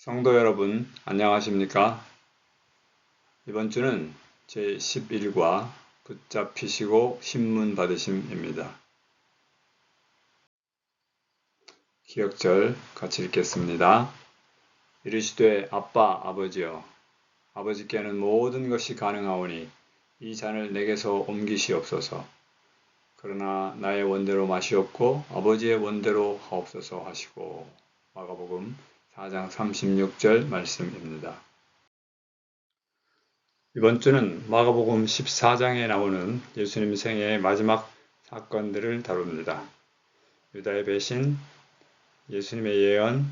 성도 여러분, 안녕하십니까? 이번 주는 제11과 붙잡히시고 신문 받으심입니다. 기억절 같이 읽겠습니다. 이르시되 아빠, 아버지여, 아버지께는 모든 것이 가능하오니 이 잔을 내게서 옮기시옵소서. 그러나 나의 원대로 마시옵고 아버지의 원대로 하옵소서 하시고. 마가복음 4장 36절 말씀입니다. 이번 주는 마가복음 14장에 나오는 예수님 생애의 마지막 사건들을 다룹니다. 유다의 배신, 예수님의 예언,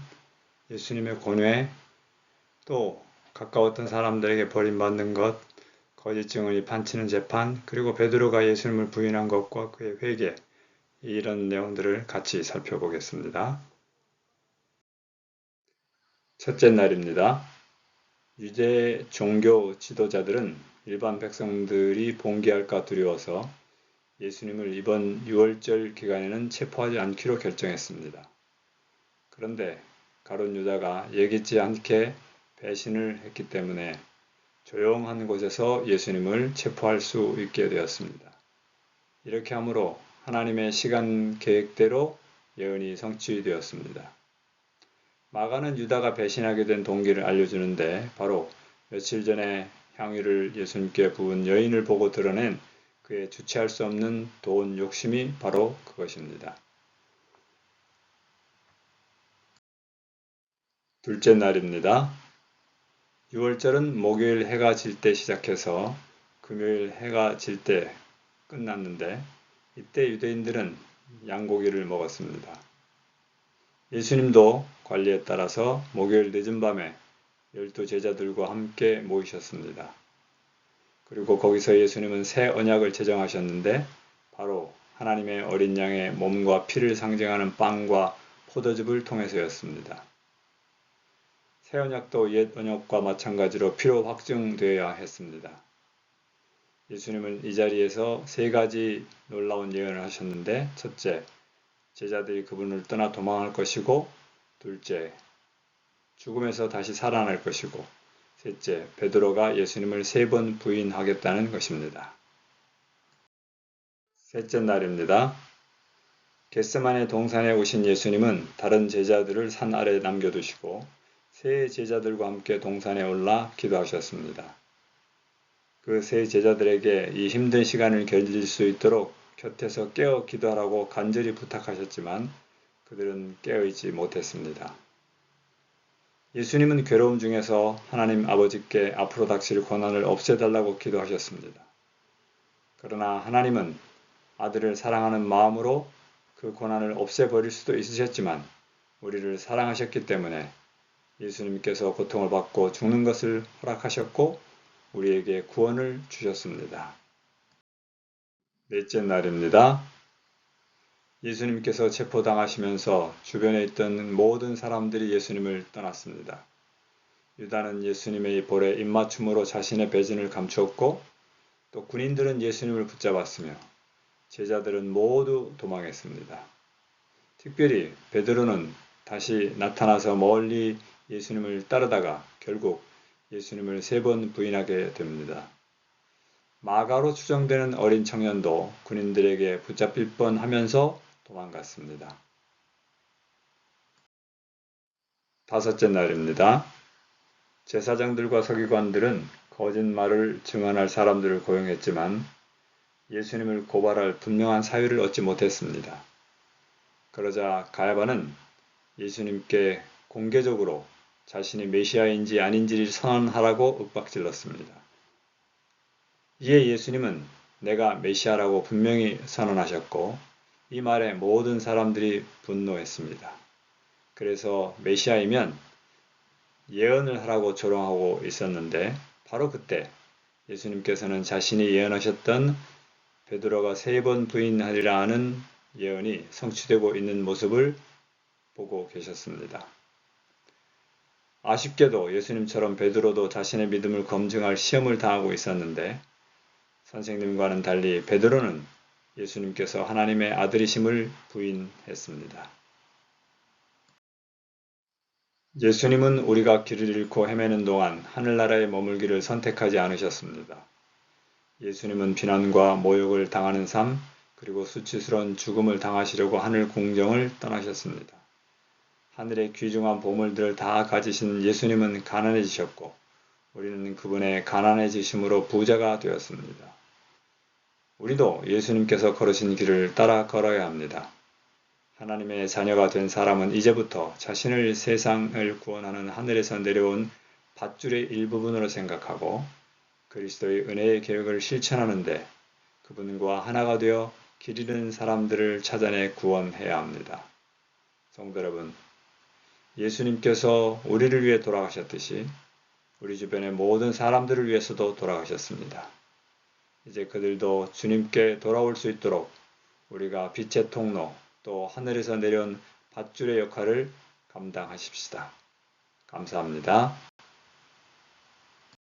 예수님의 권외, 또 가까웠던 사람들에게 버림받는 것, 거짓 증언이 판치는 재판, 그리고 베드로가 예수님을 부인한 것과 그의 회개, 이런 내용들을 같이 살펴보겠습니다. 첫째 날입니다. 유대 종교 지도자들은 일반 백성들이 봉기할까 두려워서 예수님을 이번 유월절 기간에는 체포하지 않기로 결정했습니다. 그런데 가룟 유다가 예기치 않게 배신을 했기 때문에 조용한 곳에서 예수님을 체포할 수 있게 되었습니다. 이렇게 함으로 하나님의 시간 계획대로 예언이 성취되었습니다. 마가는 유다가 배신하게 된 동기를 알려주는데 바로 며칠 전에 향유를 예수님께 부은 여인을 보고 드러낸 그의 주체할 수 없는 돈 욕심이 바로 그것입니다. 둘째 날입니다. 6월절은 목요일 해가 질 때 시작해서 금요일 해가 질 때 끝났는데 이때 유대인들은 양고기를 먹었습니다. 예수님도 관리에 따라서 목요일 늦은 밤에 12제자들과 함께 모이셨습니다. 그리고 거기서 예수님은 새 언약을 제정하셨는데 바로 하나님의 어린 양의 몸과 피를 상징하는 빵과 포도즙을 통해서였습니다. 새 언약도 옛 언약과 마찬가지로 피로 확증되어야 했습니다. 예수님은 이 자리에서 세 가지 놀라운 예언을 하셨는데 첫째, 제자들이 그분을 떠나 도망할 것이고 둘째, 죽음에서 다시 살아날 것이고 셋째, 베드로가 예수님을 3번 부인하겠다는 것입니다. 셋째 날입니다. 겟세마네 동산에 오신 예수님은 다른 제자들을 산 아래 남겨두시고 세 제자들과 함께 동산에 올라 기도하셨습니다. 그 세 제자들에게 이 힘든 시간을 견딜 수 있도록 곁에서 깨어 기도하라고 간절히 부탁하셨지만 그들은 깨어있지 못했습니다. 예수님은 괴로움 중에서 하나님 아버지께 앞으로 닥칠 고난을 없애달라고 기도하셨습니다. 그러나 하나님은 아들을 사랑하는 마음으로 그 고난을 없애버릴 수도 있으셨지만 우리를 사랑하셨기 때문에 예수님께서 고통을 받고 죽는 것을 허락하셨고 우리에게 구원을 주셨습니다. 넷째 날입니다. 예수님께서 체포당하시면서 주변에 있던 모든 사람들이 예수님을 떠났습니다. 유다는 예수님의 볼에 입맞춤으로 자신의 배신을 감추었고 또 군인들은 예수님을 붙잡았으며 제자들은 모두 도망했습니다. 특별히 베드로는 다시 나타나서 멀리 예수님을 따르다가 결국 예수님을 3번 부인하게 됩니다. 마가로 추정되는 어린 청년도 군인들에게 붙잡힐 뻔하면서 도망갔습니다. 다섯째 날입니다. 제사장들과 서기관들은 거짓말을 증언할 사람들을 고용했지만 예수님을 고발할 분명한 사유를 얻지 못했습니다. 그러자 가야바는 예수님께 공개적으로 자신이 메시아인지 아닌지를 선언하라고 윽박질렀습니다. 이에 예수님은 내가 메시아라고 분명히 선언하셨고 이 말에 모든 사람들이 분노했습니다. 그래서 메시아이면 예언을 하라고 조롱하고 있었는데 바로 그때 예수님께서는 자신이 예언하셨던 베드로가 3번 부인하리라 하는 예언이 성취되고 있는 모습을 보고 계셨습니다. 아쉽게도 예수님처럼 베드로도 자신의 믿음을 검증할 시험을 당하고 있었는데 선생님과는 달리 베드로는 예수님께서 하나님의 아들이심을 부인했습니다. 예수님은 우리가 길을 잃고 헤매는 동안 하늘나라에 머물기를 선택하지 않으셨습니다. 예수님은 비난과 모욕을 당하는 삶, 그리고 수치스러운 죽음을 당하시려고 하늘 궁정을 떠나셨습니다. 하늘의 귀중한 보물들을 다 가지신 예수님은 가난해지셨고, 우리는 그분의 가난해지심으로 부자가 되었습니다. 우리도 예수님께서 걸으신 길을 따라 걸어야 합니다. 하나님의 자녀가 된 사람은 이제부터 자신을 세상을 구원하는 하늘에서 내려온 밧줄의 일부분으로 생각하고 그리스도의 은혜의 계획을 실천하는데 그분과 하나가 되어 길 잃은 사람들을 찾아내 구원해야 합니다. 성도 여러분, 예수님께서 우리를 위해 돌아가셨듯이 우리 주변의 모든 사람들을 위해서도 돌아가셨습니다. 이제 그들도 주님께 돌아올 수 있도록 우리가 빛의 통로, 또 하늘에서 내려온 밧줄의 역할을 감당하십시다. 감사합니다.